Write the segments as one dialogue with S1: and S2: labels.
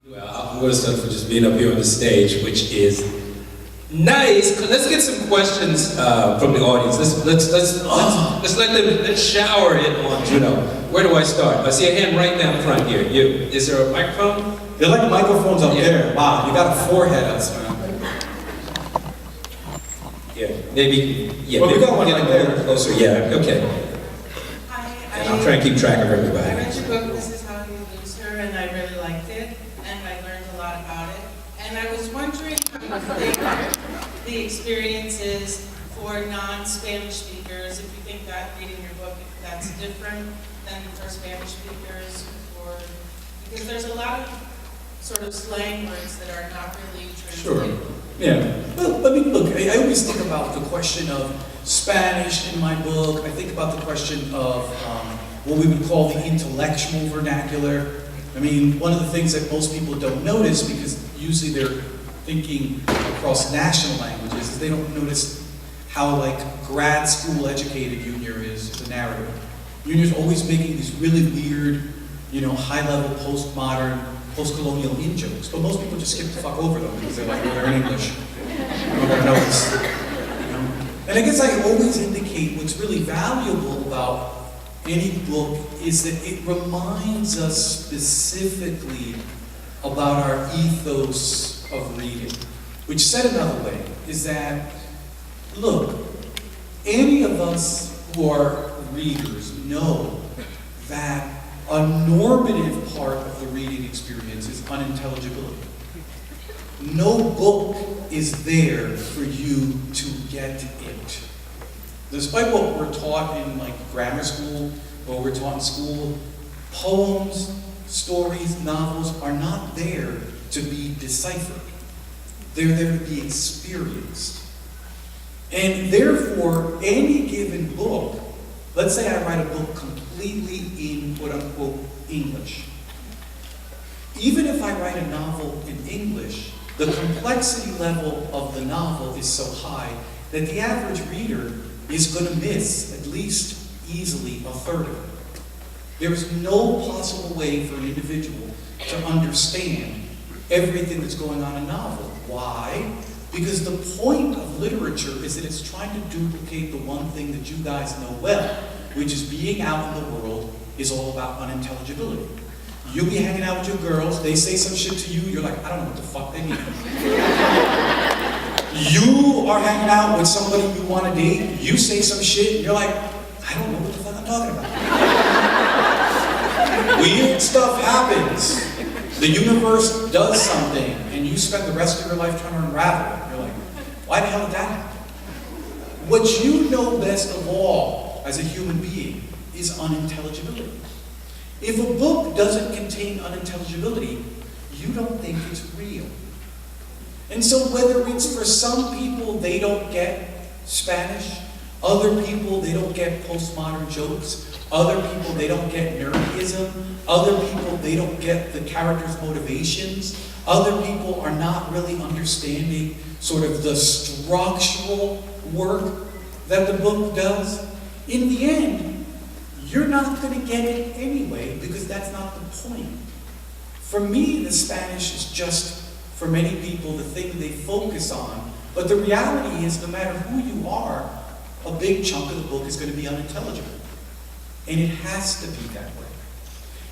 S1: Well, I'm going to start for just being up here on the stage, which is nice. Let's get some questions from the audience. Let's shower it on Junot. Where do I start? I see a hand right down front here. You. Is there a microphone?
S2: They're like microphones up there. Wow, you got a forehead us, man.
S1: Yeah, maybe. Yeah,
S2: Well, we
S1: maybe
S2: got one
S1: get
S2: right
S1: a
S2: there.
S1: little closer. Yeah, okay. And I'll try and keep track of
S3: I
S1: everybody.
S3: read your book, This Is How You Lose Her, and I really liked it, and I learned a lot about it. And I was wondering how you think the experience is for non-Spanish speakers, if you think that reading your book, if that's different than for Spanish speakers, or because there's a lot of sort of slang words that are not really translated.
S2: Sure. Yeah. Well, I mean, look, I always think about the question of Spanish in my book. I think about the question of what we would call the intellectual vernacular. I mean, one of the things that most people don't notice, because usually they're thinking across national languages, is they don't notice how, like, grad school educated Junior is the narrator. Junior's always making these really weird, you know, high-level postmodern, post-colonial in-jokes, but most people just skip the fuck over them because they're like, well, they're in English. We're gonna know this. You know? And I guess I always indicate what's really valuable about any book is that it reminds us specifically about our ethos of reading. Which, said another way, is that, look, any of us who are readers know that a normative part of the reading experience is unintelligibility. No book is there for you to get it. Despite what we're taught in like grammar school or we're taught in school, poems, stories, novels are not there to be deciphered. They're there to be experienced. And therefore, any given book, let's say I write a book completely in quote-unquote English. Even if I write a novel in English, the complexity level of the novel is so high that the average reader is going to miss at least easily a third of it. There is no possible way for an individual to understand everything that's going on in a novel. Why? Because the point of literature is that it's trying to duplicate the one thing that you guys know well, which is being out in the world is all about unintelligibility. You be hanging out with your girls, they say some shit to you, you're like, I don't know what the fuck they mean. You are hanging out with somebody you want to date, you say some shit, and you're like, I don't know what the fuck I'm talking about. Weird stuff happens. The universe does something, and you spend the rest of your life trying to unravel it. You're like, why the hell did that happen? What you know best of all as a human being is unintelligibility. If a book doesn't contain unintelligibility, you don't think it's real. And so whether it's for some people they don't get Spanish, other people they don't get postmodern jokes, other people they don't get nerdyism, other people they don't get the character's motivations, other people are not really understanding sort of the structural work that the book does, in the end, you're not going to get it anyway because that's not the point. For me, the Spanish is just, for many people, the thing they focus on. But the reality is, no matter who you are, a big chunk of the book is going to be unintelligible. And it has to be that way.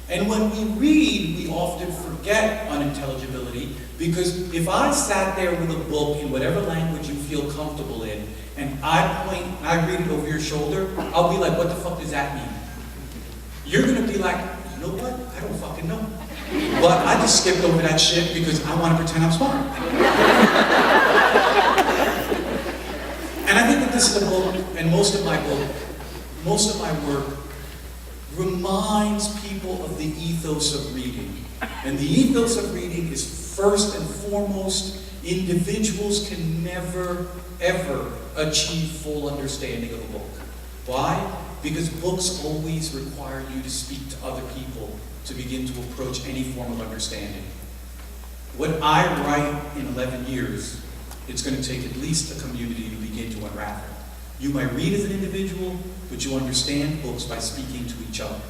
S2: And when we read, we often forget unintelligibility because if I sat there with a book in whatever language you feel comfortable in, and I point, and I read it over your shoulder, I'll be like, what the fuck does that mean? You're going to be like, you know what? I don't fucking know. But I just skipped over that shit because I want to pretend I'm smart. And I think that this is a book, and most of my work, reminds people of the ethos of reading. And the ethos of reading is first and foremost, individuals can never, ever achieve full understanding of a book. Why? Because books always require you to speak to other people to begin to approach any form of understanding. What I write in 11 years, it's going to take at least a community to begin to unravel. You might read as an individual, but you understand books by speaking to each other.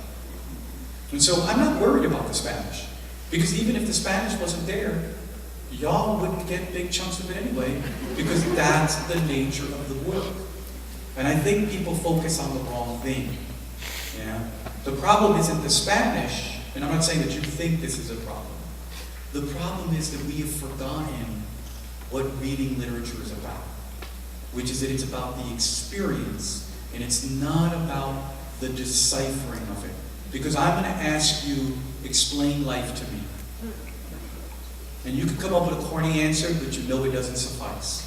S2: And so I'm not worried about the Spanish. Because even if the Spanish wasn't there, y'all wouldn't get big chunks of it anyway, because that's the nature of the work. And I think people focus on the wrong thing. Yeah? The problem isn't the Spanish, and I'm not saying that you think this is a problem. The problem is that we have forgotten what reading literature is about, which is that it's about the experience, and it's not about the deciphering of it. Because I'm going to ask you, explain life to me. And you can come up with a corny answer, but you know it doesn't suffice.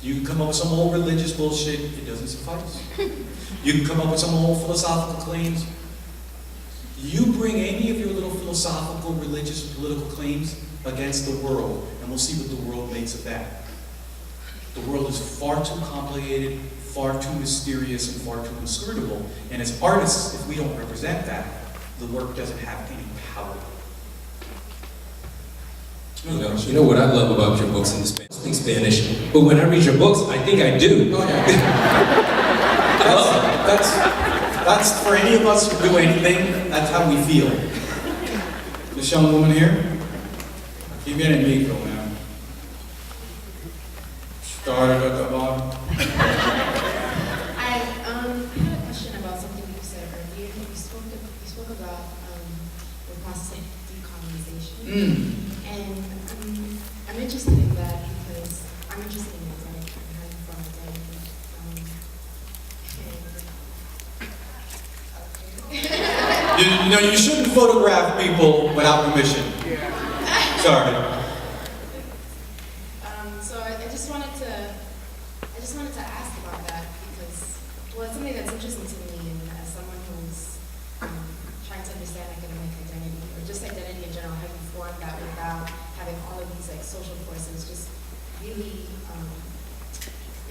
S2: You can come up with some old religious bullshit, it doesn't suffice. You can come up with some old philosophical claims. You bring any of your little philosophical, religious, political claims against the world, and we'll see what the world makes of that. The world is far too complicated, far too mysterious, and far too inscrutable. And as artists, if we don't represent that, the work doesn't have any power.
S1: You know what I love about your books in the Spanish? I speak Spanish, but when I read your books, I think I do.
S2: Oh, yeah. That's for any of us who do anything, that's how we feel. This young woman here, keep getting me, man. Started at the bottom.
S4: I had a question about something you said earlier. You spoke about the process of decolonization. And I'm interested in that because I'm interested in identity and how you form identity.
S2: You know, you shouldn't photograph people without permission. Sorry.
S4: So I just wanted to ask about that because, well, it's something that's interesting to me, and as someone who's trying to understand academic identity or just identity in general, how you form that without having all of these like social forces just really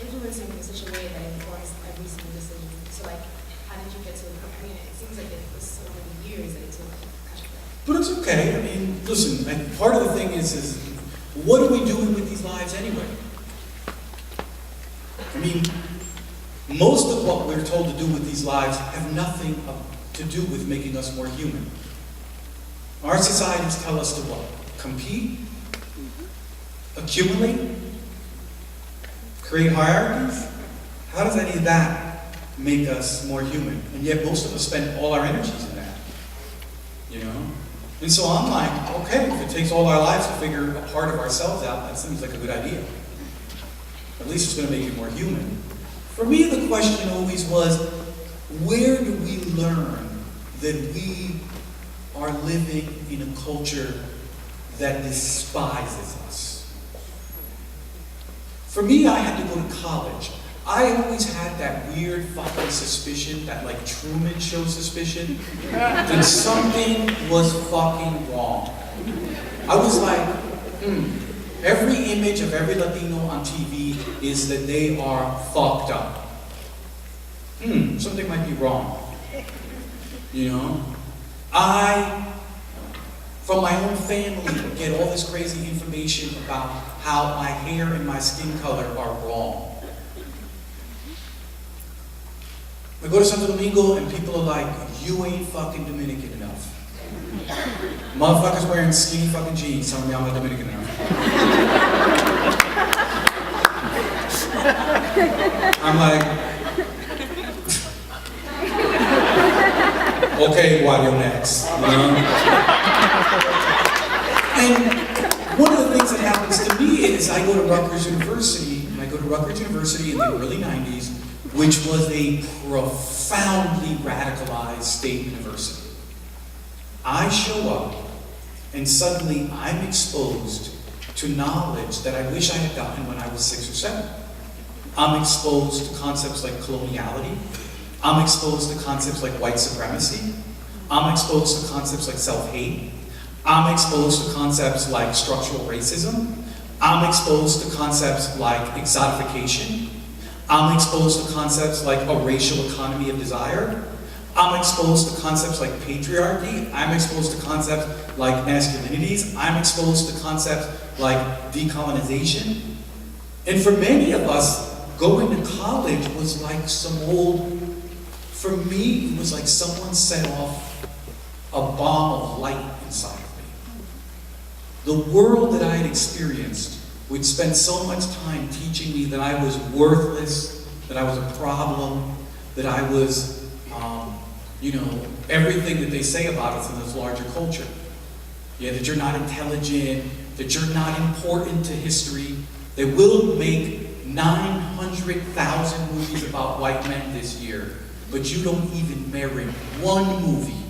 S4: influencing you in such a way that it informs every single decision. So like, how did you get to the point? I mean, it seems like it was so many years that it took.
S2: But it's okay. I mean, listen, part of the thing is what are we doing with these lives anyway? I mean, most of what we're told to do with these lives have nothing to do with making us more human. Our societies tell us to what? Compete? Accumulate? Create hierarchies? How does any of that make us more human? And yet most of us spend all our energies in that. You know? And so I'm like, okay, if it takes all our lives to figure a part of ourselves out, that seems like a good idea. At least it's going to make you more human. For me, the question always was, where do we learn that we are living in a culture that despises us? For me, I had to go to college. I always had that weird fucking suspicion, that like Truman Show suspicion, that something was fucking wrong. I was like, every image of every Latino on TV is that they are fucked up. Something might be wrong. You know? I, from my own family, get all this crazy information about how my hair and my skin color are wrong. I go to Santo Domingo and people are like, you ain't fucking Dominican enough. Motherfuckers wearing skinny fucking jeans telling me I'm not Dominican enough. I'm like, okay, why you're next? You know? And one of the things that happens to me is I go to Rutgers University, and I go to Rutgers University in the early 90s, which was a profoundly radicalized state university. I show up, and suddenly I'm exposed to knowledge that I wish I had gotten when I was 6 or 7. I'm exposed to concepts like coloniality. I'm exposed to concepts like white supremacy. I'm exposed to concepts like self-hate. I'm exposed to concepts like structural racism. I'm exposed to concepts like exotification. I'm exposed to concepts like a racial economy of desire. I'm exposed to concepts like patriarchy. I'm exposed to concepts like masculinities. I'm exposed to concepts like decolonization. And for many of us, going to college was like some old, for me, it was like someone set off a bomb of light inside of me. The world that I had experienced would spend so much time teaching me that I was worthless, that I was a problem, that I was, everything that they say about us in this larger culture. Yeah, that you're not intelligent, that you're not important to history. They will make 900,000 movies about white men this year, but you don't even merit one movie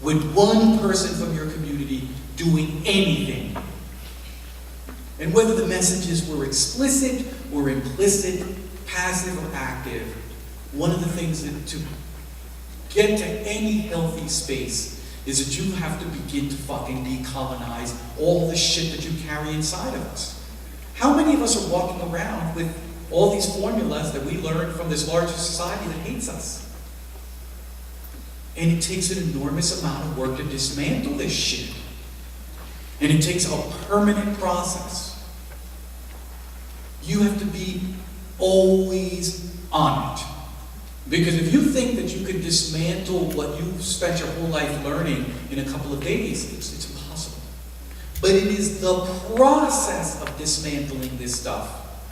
S2: with one person from your community doing anything. And whether the messages were explicit or implicit, passive or active, one of the things that to get to any healthy space is that you have to begin to fucking decolonize all the shit that you carry inside of us. How many of us are walking around with all these formulas that we learned from this larger society that hates us? And it takes an enormous amount of work to dismantle this shit. And it takes a permanent process. You have to be always on it. Because if you think that you can dismantle what you've spent your whole life learning in a couple of days, it's impossible. But it is the process of dismantling this stuff,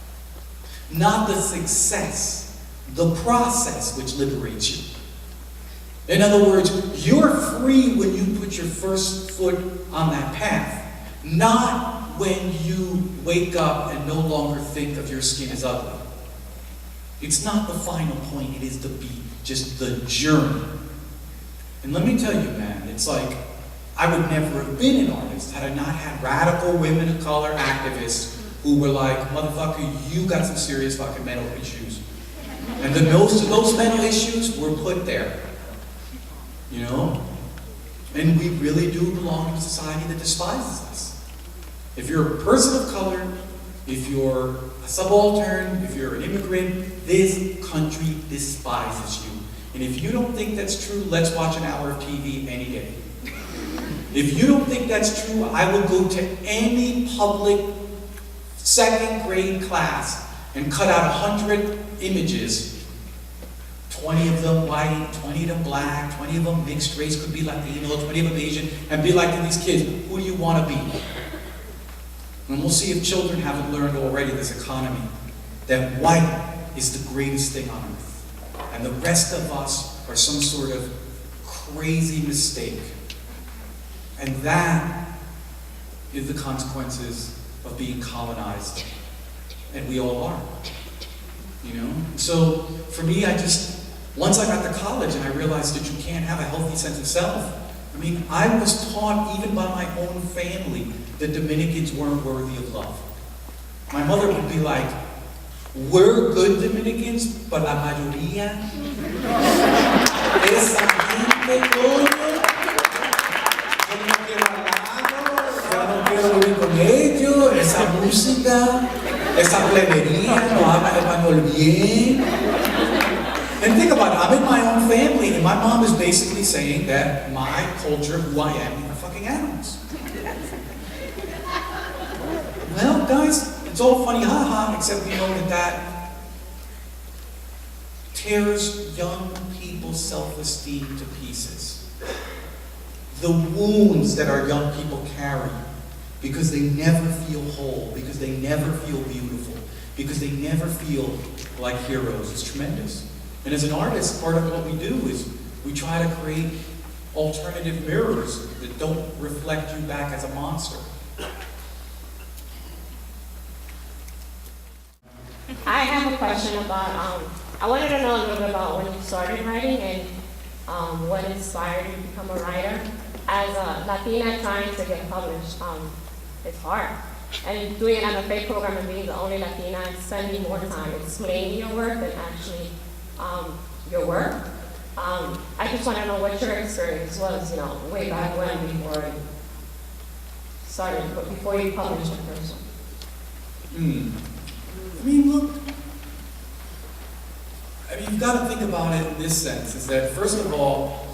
S2: not the success, the process which liberates you. In other words, you're free when you put your first foot on that path, not when you wake up and no longer think of your skin as ugly. It's not the final point, it is just the journey. And let me tell you, man, it's like, I would never have been an artist had I not had radical women of color activists who were like, motherfucker, you got some serious fucking mental issues. And then most of those mental issues were put there. You know? And we really do belong in a society that despises us. If you're a person of color, if you're a subaltern, if you're an immigrant, this country despises you. And if you don't think that's true, let's watch an hour of TV any day. If you don't think that's true, I will go to any public second grade class and cut out 100 images, 20 of them white, 20 of them black, 20 of them mixed race, could be Latino, 20 of them Asian, and be like to these kids, who do you want to be? And we'll see if children haven't learned already this economy, that white is the greatest thing on earth. And the rest of us are some sort of crazy mistake. And that is the consequences of being colonized. And we all are. You know? So for me, once I got to college and I realized that you can't have a healthy sense of self, I mean, I was taught even by my own family that Dominicans weren't worthy of love. My mother would be like, we're good Dominicans, but la mayoría, esa gente, yo no quiero vivir con ellos, esa música, esa plebería, no habla español bien. And think about it, I'm in my own family, and my mom is basically saying that my culture, who I am, are fucking animals. Well, guys, it's all funny, haha, except we know that tears young people's self-esteem to pieces. The wounds that our young people carry because they never feel whole, because they never feel beautiful, because they never feel like heroes is tremendous. And as an artist, part of what we do is we try to create alternative mirrors that don't reflect you back as a monster.
S5: I have a question about, I wanted to know a little bit about when you started writing and what inspired you to become a writer. As a Latina trying to get published, it's hard. And doing an MFA program and being the only Latina and spending more time explaining your work than actually your work. I just want to know what your experience was, way back when before you started, before you published the first one.
S2: I mean, look, you've got to think about it in this sense, is that first of all,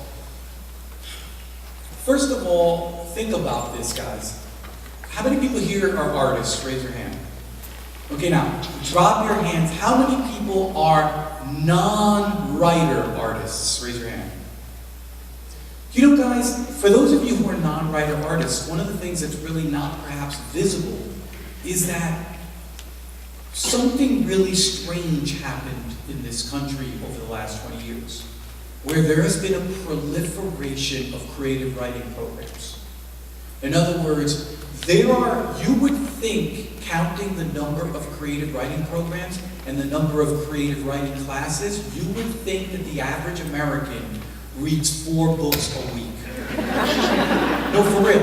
S2: think about this, guys. How many people here are artists? Raise your hand. Okay, now, drop your hands. How many people are non-writer artists? Raise your hand. You know, guys, for those of you who are non-writer artists, one of the things that's really not perhaps visible is that something really strange happened in this country over the last 20 years, where there has been a proliferation of creative writing programs. In other words, you would think, counting the number of creative writing programs and the number of creative writing classes, you would think that the average American reads 4 books a week. No, for real.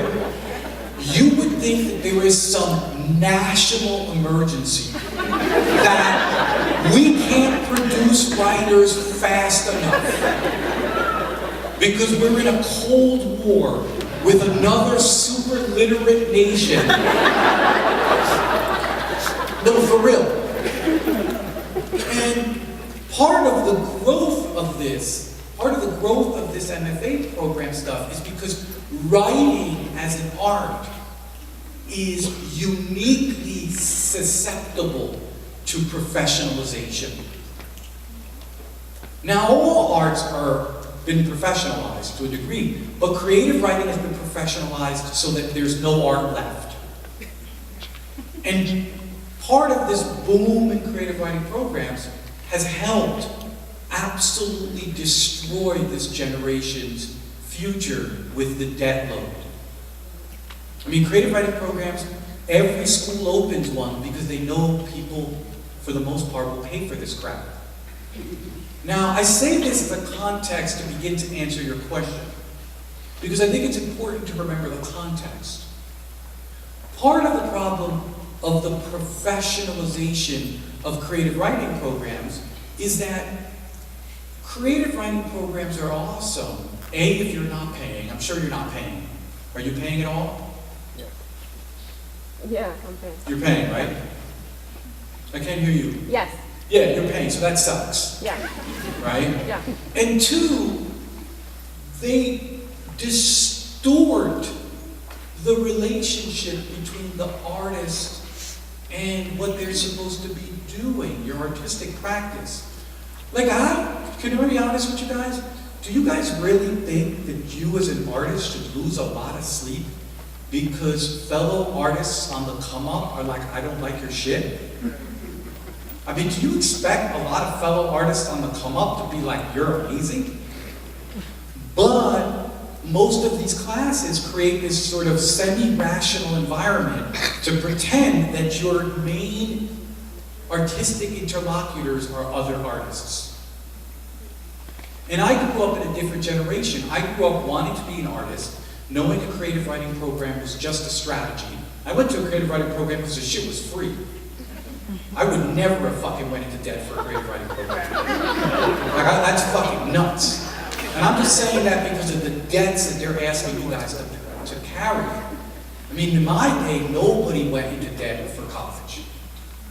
S2: You would think that there is some national emergency, that we can't produce writers fast enough because we're in a Cold War with another super literate nation. No, for real. And part of the growth of this MFA program stuff is because writing as an art is uniquely susceptible to professionalization. Now, all arts are been professionalized to a degree, but creative writing has been professionalized so that there's no art left. And part of this boom in creative writing programs has helped absolutely destroy this generation's future with the debt load. I mean, creative writing programs, every school opens one because they know people, for the most part, will pay for this crap. Now, I say this as a context to begin to answer your question, because I think it's important to remember the context. Part of the problem of the professionalization of creative writing programs is that creative writing programs are awesome. A, if you're not paying. I'm sure you're not paying. Are you paying at all?
S5: Yeah, I'm paying.
S2: You're paying, right? I can't hear you.
S5: Yes.
S2: Yeah, you're paying, so that sucks.
S5: Yeah.
S2: Right?
S5: Yeah.
S2: And 2, they distort the relationship between the artist and what they're supposed to be doing, your artistic practice. Like, can I be honest with you guys? Do you guys really think that you as an artist should lose a lot of sleep because fellow artists on the come up are like, I don't like your shit? I mean, do you expect a lot of fellow artists on the come up to be like, you're amazing? But most of these classes create this sort of semi-rational environment to pretend that your main artistic interlocutors are other artists. And I grew up in a different generation. I grew up wanting to be an artist, knowing a creative writing program was just a strategy. I went to a creative writing program because the shit was free. I would never have fucking went into debt for a creative writing program. That's fucking nuts. And I'm just saying that because of the debts that they're asking you guys to carry. I mean, in my day, nobody went into debt for college.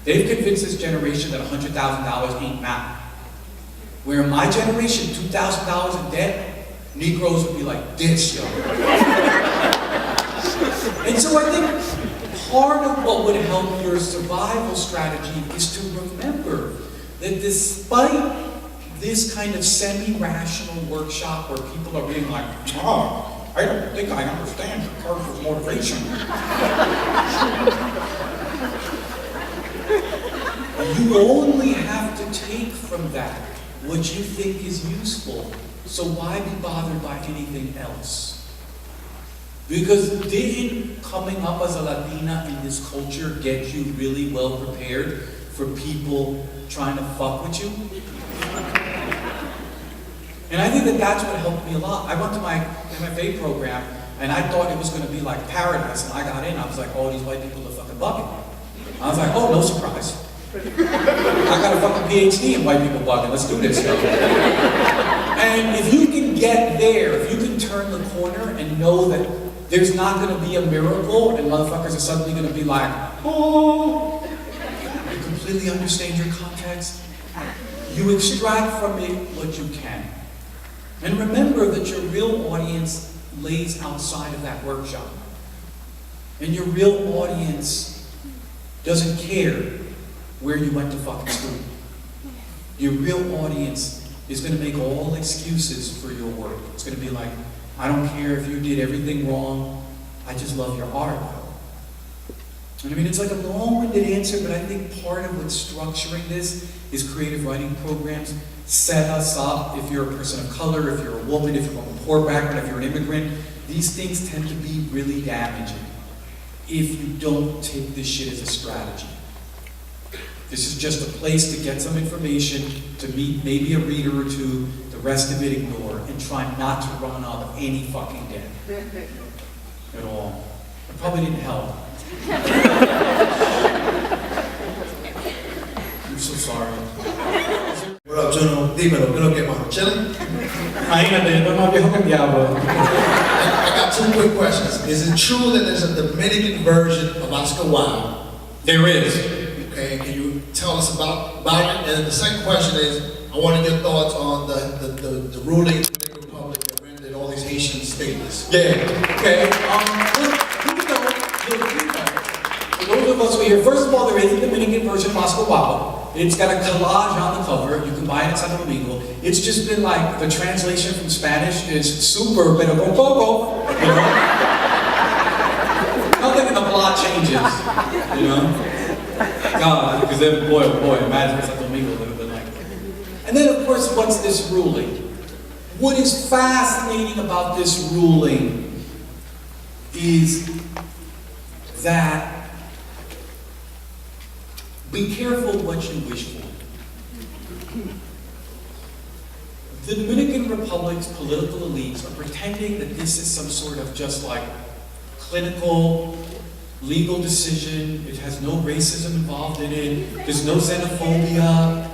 S2: They've convinced this generation that $100,000 ain't matter. Where in my generation, $2,000 in debt, Negroes would be like this, yo. And so I think part of what would help your survival strategy is to remember that despite this kind of semi-rational workshop where people are being like, oh, I don't think I understand your character's motivation. You only have to take from that what you think is useful. So why be bothered by anything else? Because didn't coming up as a Latina in this culture get you really well prepared for people trying to fuck with you? And I think that that's what helped me a lot. I went to my MFA program and I thought it was going to be like paradise, and I got in, I was like, oh, these white people are fucking bugging. I was like, oh, no surprise. I got a fucking PhD in white people bugging, let's do this. And if you can get there, if you can turn the corner and know that there's not going to be a miracle and motherfuckers are suddenly going to be like, oh, you completely understand your context. You extract from it what you can. And remember that your real audience lays outside of that workshop. And your real audience doesn't care where you went to fucking school. Your real audience is going to make all excuses for your work. It's going to be like, I don't care if you did everything wrong. I just love your art, though. And I mean, it's like a long-winded answer, but I think part of what's structuring this is creative writing programs set us up. If you're a person of color, if you're a woman, if you're from a poor background, if you're an immigrant, these things tend to be really damaging if you don't take this shit as a strategy. This is just a place to get some information, to meet maybe a reader or two, the rest of it ignore, and try not to run up any fucking debt at all. It probably didn't help. I'm so sorry.
S6: What up, Junot? Dímelo, ¿qué es lo que mano? Chilling?
S2: Imagínate, no más viejo que el diablo.
S6: I got two quick questions. Is it true that there's a Dominican version of Oscar Wilde?
S2: There is.
S6: Okay, can you tell us about it? And the second question is, I want to get thoughts on the ruling in the Dominican Republic that rendered all these Haitians stateless.
S2: Yeah. Okay. For those of us who are here, first of all, there is a Dominican version of Oscar Wilde. It's got a collage on the cover. You can buy it in Santo Domingo. It's just been like, the translation from Spanish is super, pero con poco, you know? Nothing in the plot changes, you know? God, because then, boy, oh boy, imagine Santo Domingo would have been like. And then, of course, what's this ruling? What is fascinating about this ruling is that be careful what you wish for. The Dominican Republic's political elites are pretending that this is some sort of just like clinical, legal decision. It has no racism involved in it. There's no xenophobia.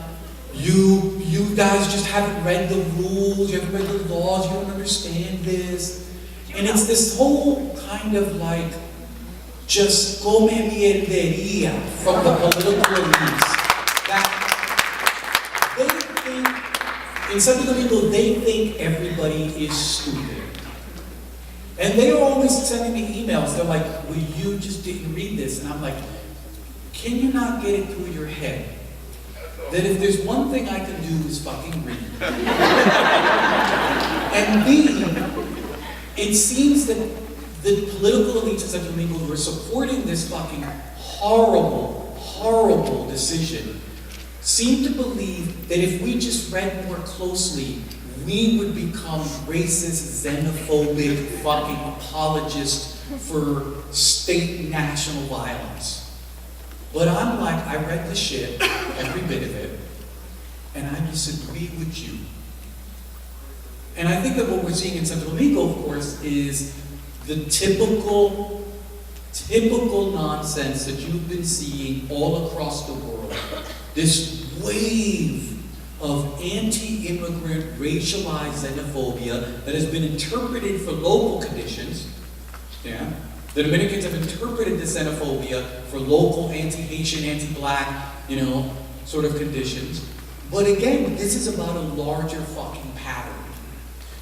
S2: You guys just haven't read the rules. You haven't read the laws. You don't understand this. And it's this whole kind of like just come mierderia from the political elites that they think, in Santo Domingo, they think everybody is stupid. And they are always sending me emails. They're like, well, you just didn't read this. And I'm like, can you not get it through your head that if there's one thing I can do is fucking read? And B, it seems that the political elites in Santo Domingo who are supporting this fucking horrible, horrible decision seem to believe that if we just read more closely, we would become racist, xenophobic, fucking apologists for state national violence. But I'm like, I read the shit, every bit of it, and I disagree with you. And I think that what we're seeing in Santo Domingo, of course, is the typical nonsense that you've been seeing all across the world. This wave of anti-immigrant, racialized xenophobia that has been interpreted for local conditions. Yeah? The Dominicans have interpreted this xenophobia for local anti-Haitian, anti-black, sort of conditions. But again, this is about a larger fucking pattern.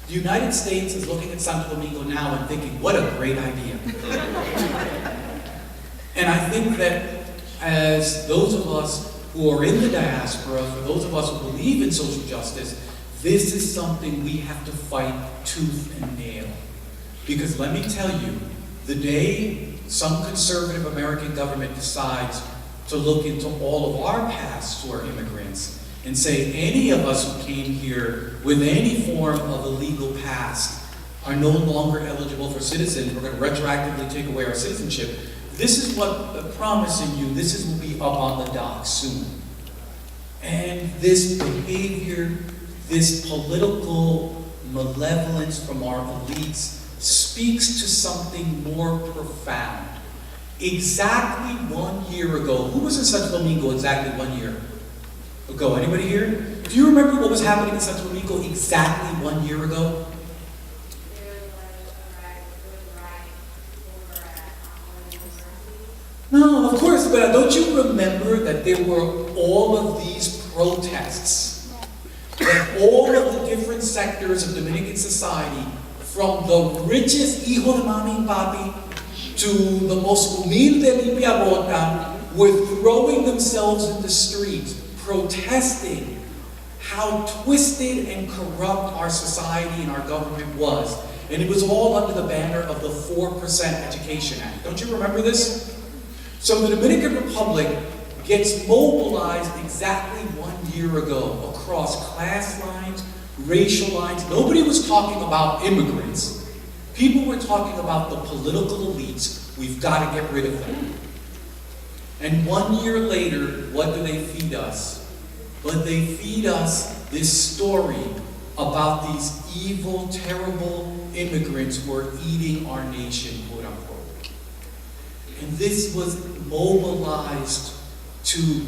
S2: The United States is looking at Santo Domingo now and thinking, what a great idea. And I think that as those of us who are in the diaspora, for those of us who believe in social justice, this is something we have to fight tooth and nail. Because let me tell you, the day some conservative American government decides to look into all of our past who are immigrants and say any of us who came here with any form of a legal past are no longer eligible for citizenship, we're going to retroactively take away our citizenship. This is what I'm promising you, this will be up on the dock soon. And this behavior, this political malevolence from our elites speaks to something more profound. Exactly 1 year ago, who was in Santo Domingo exactly 1 year ago? Anybody here? Do you remember what was happening in Santo Domingo exactly 1 year ago? No, of course, but don't you remember that there were all of these protests? That all of the different sectors of Dominican society, from the richest hijo de mami and papi to the most humilde limpia bota, were throwing themselves in the streets, protesting how twisted and corrupt our society and our government was, And it was all under the banner of the 4% Education Act. Don't you remember this? So the Dominican Republic gets mobilized exactly 1 year ago across class lines, racial lines. Nobody was talking about immigrants. People were talking about the political elites. We've got to get rid of them. And 1 year later, what do they feed us? But they feed us this story about these evil, terrible immigrants who are eating our nation, quote unquote. And this was mobilized to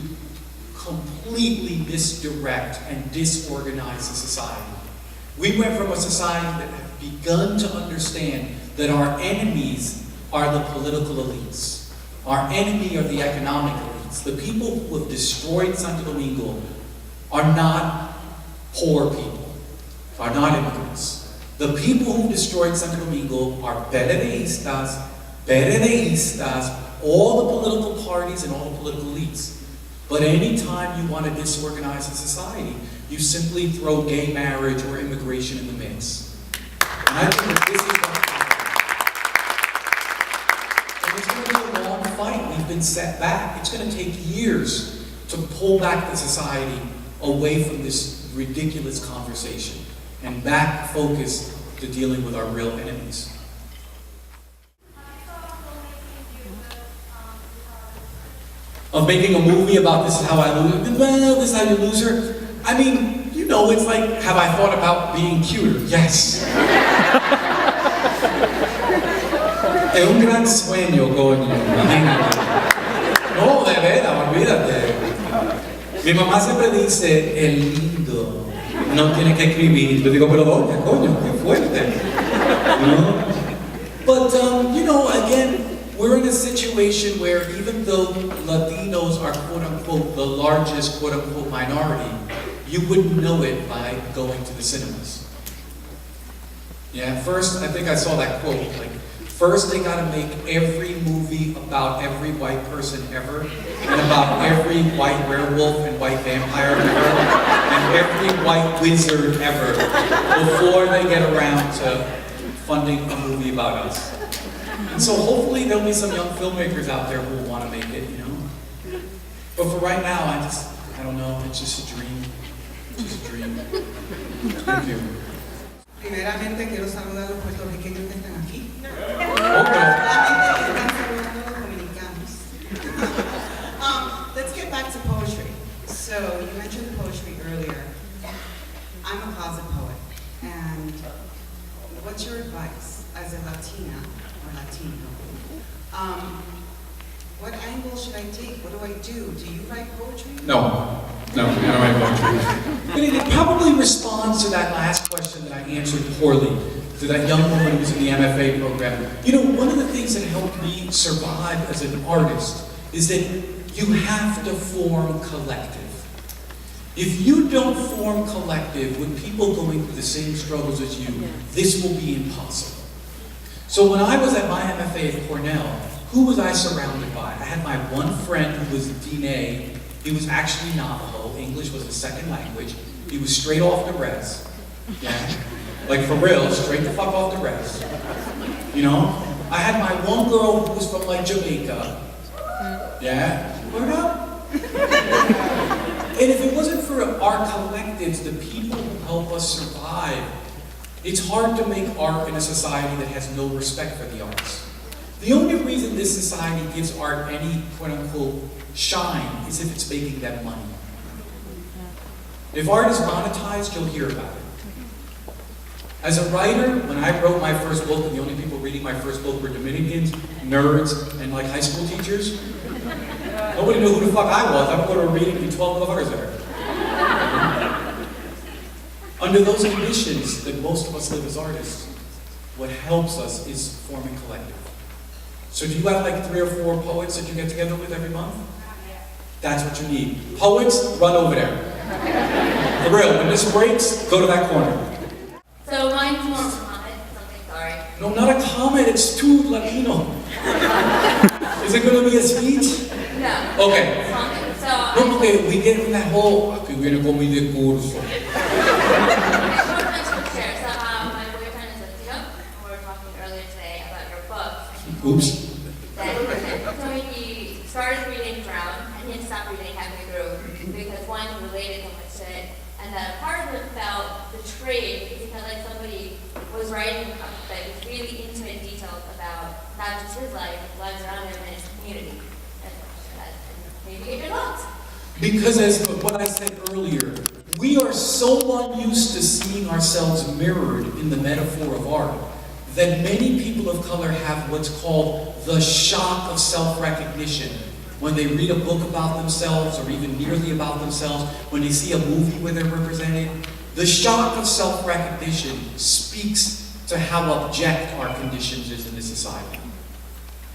S2: completely misdirect and disorganize the society. We went from a society that had begun to understand that our enemies are the political elites. Our enemy are the economic elites. The people who have destroyed Santo Domingo are not poor people, are not immigrants. The people who destroyed Santo Domingo are PLDistas, all the political parties and all the political elites. But anytime you want to disorganize a society, you simply throw gay marriage or immigration in the mix. And I think that this is what and it's going to be a long fight. We've been set back. It's going to take years to pull back the society away from this ridiculous conversation and back focus to dealing with our real enemies. Of making a movie about this is how I lose her. Well, this is how you lose her. I mean, you know, it's like, have I thought about being cuter? Yes. Es un gran sueño, coño. Imagínate. No, de veras, olvídate. Mi mamá siempre dice, el lindo no tiene que escribir. Yo digo, pero doña, coño, qué fuerte. You know? But, you know, again, we're in a situation where even though Latinos are quote-unquote the largest quote-unquote minority, you wouldn't know it by going to the cinemas. Yeah, first, I think I saw that quote, like, first they gotta make every movie about every white person ever, and about every white werewolf and white vampire ever, and every white wizard ever, before they get around to funding a movie about us. And so hopefully there'll be some young filmmakers out there who will want to make it, you know. But for right now, I don't know, it's just a dream. It's just a dream. Thank you.
S7: Primeramente quiero saludar a los puertorriqueños que están aquí. Let's get back to poetry. So you mentioned poetry earlier. I'm a closet poet, and what's your advice as a Latina or Latino? What angle should I take? What do I do? Do you write poetry?
S2: No, I don't write poetry. But it probably responds to that last question that I answered poorly, to that young woman who was in the MFA program. You know, one of the things that helped me survive as an artist is that you have to form collective. If you don't form collective with people going through the same struggles as you, this will be impossible. So when I was at my MFA at Cornell, who was I surrounded by? I had my one friend who was Dean A. He was actually Navajo. English was his second language. He was straight off the res. Yeah? Like for real, straight the fuck off the res. You know? I had my one girl who was from like Jamaica. Yeah? Word up? And if it wasn't for our collectives, the people who help us survive, it's hard to make art in a society that has no respect for the arts. The only reason this society gives art any quote-unquote shine is if it's making them money. If art is monetized, you'll hear about it. As a writer, when I wrote my first book, and the only people reading my first book were Dominicans, nerds, and like high school teachers, nobody knew who the fuck I was. I would go to a reading and be 12 motherfuckers there. Under those conditions that most of us live as artists, what helps us is forming collective. So do you have like 3 or 4 poets that you get together with every month? That's what you need. Poets, run over there. For real, when this breaks, go to that corner.
S8: So mine's more of a comment, something, sorry.
S2: No, not a comment, it's too Latino. Is it going to be a speech?
S8: No.
S2: Okay.
S8: Something. So
S2: No, okay, we get in that whole, que viene con mi discurso.
S8: short answer share. So my boyfriend is Latino,
S1: Oops.
S8: So he started reading Brown, and he stopped reading E.Abreu because one, he related so much to it, and that part of him felt betrayed because he felt like somebody was writing that was really intimate details about not just his life, but lives around him and his community. And maybe it belongs.
S2: Because as what I said earlier, we are so unused to seeing ourselves mirrored in the metaphor of art that many people of color have what's called the shock of self-recognition. When they read a book about themselves, or even nearly about themselves, when they see a movie where they're represented, the shock of self-recognition speaks to how abject our conditions is in this society.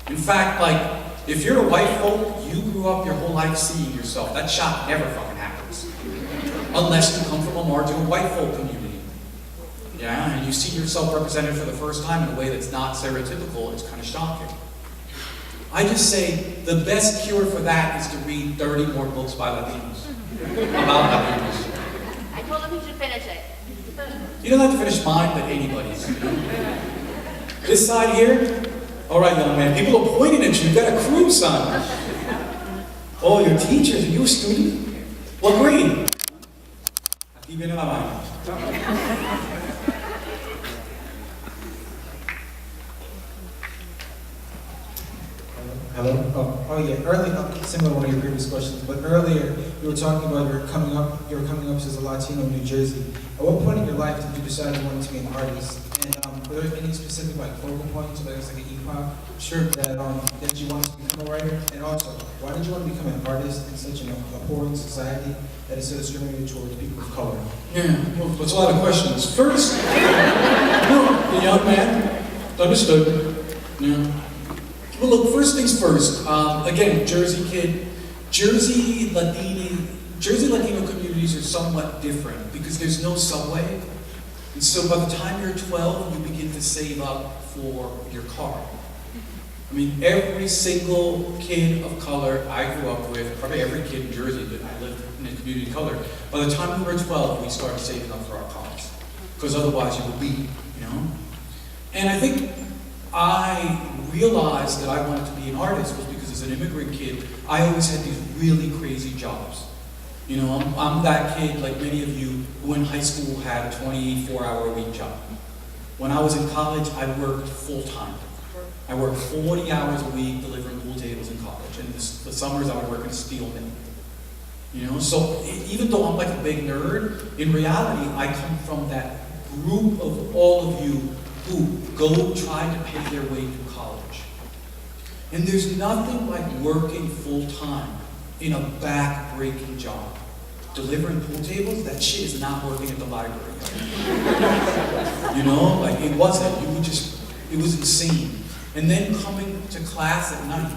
S2: In fact, like, if you're a white folk, you grew up your whole life seeing yourself. That shock never fucking happens. Unless you come from a marginal white folk community. Yeah, and you see yourself represented for the first time in a way that's not stereotypical, it's kind of shocking. I just say the best cure for that is to read 30 more books by Latinos. About Latinos.
S8: I told him he should finish it.
S2: You don't have to finish mine, but anybody's. This side here? All right, young man, people are pointing at you. You've got a crew, son. Oh, your teachers, are you a student? What grade? Aquí viene la vaina.
S9: Hello? Oh yeah, earlier, similar to one of your previous questions, but earlier you were talking about you were coming up as a Latino in New Jersey. At what point in your life did you decide you wanted to be an artist? And were there any specific like focal points, like it's like an epoch? Sure. That you wanted to become a writer? And also, why did you want to become an artist in such an abhorrent society that is so discriminated towards people of color?
S2: Yeah, well, that's a lot of questions. First, no, the young man, understood. Yeah. Well, look, first things first. Again, Jersey kid. Jersey Latino communities are somewhat different because there's no subway. And so by the time you're 12, you begin to save up for your car. I mean, every single kid of color I grew up with, probably every kid in Jersey that I lived in a community of color, by the time we were 12, we started saving up for our cars. Because otherwise you would leave, you know? And I think I realized that I wanted to be an artist was because as an immigrant kid, I always had these really crazy jobs. You know, I'm that kid, like many of you, who in high school had a 24-hour-a-week job. When I was in college, I worked full-time. I worked 40 hours a week delivering pool tables in college. And the summers, I would work in a steel mill. You know, so even though I'm like a big nerd, in reality, I come from that group of all of you who go try to pay their way through college. And there's nothing like working full-time in a back-breaking job. Delivering pool tables, that shit is not working at the library. You know, like it wasn't. It was insane. And then coming to class at night,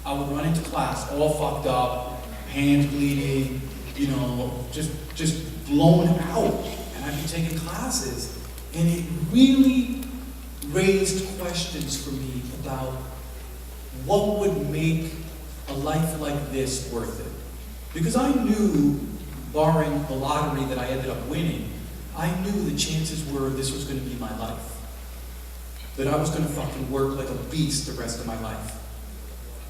S2: I would run into class all fucked up, hands bleeding, you know, just blown out. And I'd be taking classes. And it really raised questions for me about what would make a life like this worth it. Because I knew, barring the lottery that I ended up winning, I knew the chances were this was going to be my life. That I was going to fucking work like a beast the rest of my life.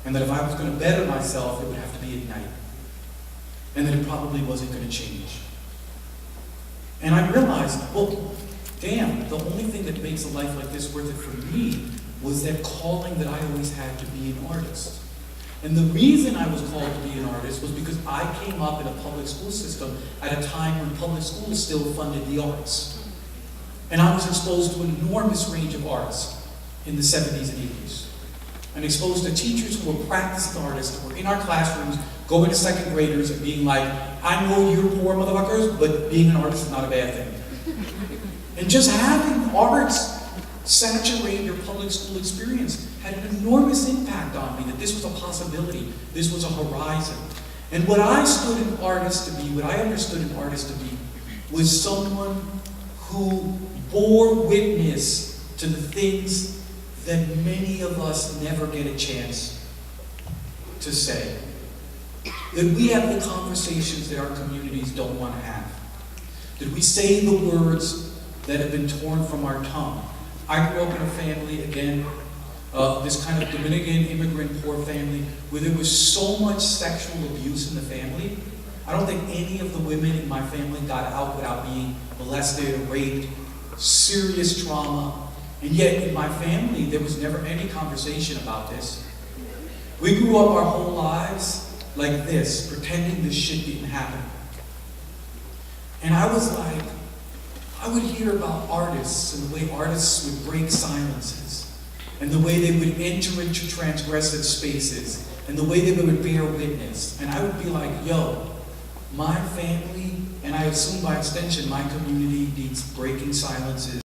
S2: And that if I was going to better myself, it would have to be at night. And that it probably wasn't going to change. And I realized, well, damn, the only thing that makes a life like this worth it for me was that calling that I always had to be an artist. And the reason I was called to be an artist was because I came up in a public school system at a time when public schools still funded the arts. And I was exposed to an enormous range of arts in the 70s and 80s. And exposed to teachers who were practicing artists, who were in our classrooms, going to second graders and being like, I know you're poor motherfuckers, but being an artist is not a bad thing. And just having arts saturate your public school experience had an enormous impact on me, that this was a possibility, this was a horizon. And what I stood an artist to be, what I understood an artist to be, was someone who bore witness to the things that many of us never get a chance to say. That we have the conversations that our communities don't want to have. That we say the words that have been torn from our tongue. I grew up in a family, again, this kind of Dominican immigrant poor family where there was so much sexual abuse in the family. I don't think any of the women in my family got out without being molested, raped, serious trauma. And yet in my family, there was never any conversation about this. We grew up our whole lives like this, pretending this shit didn't happen. And I was like, I would hear about artists and the way artists would break silences, and the way they would enter into transgressive spaces, and the way they would bear witness. And I would be like, yo, my family, and I assume by extension my community, needs breaking silences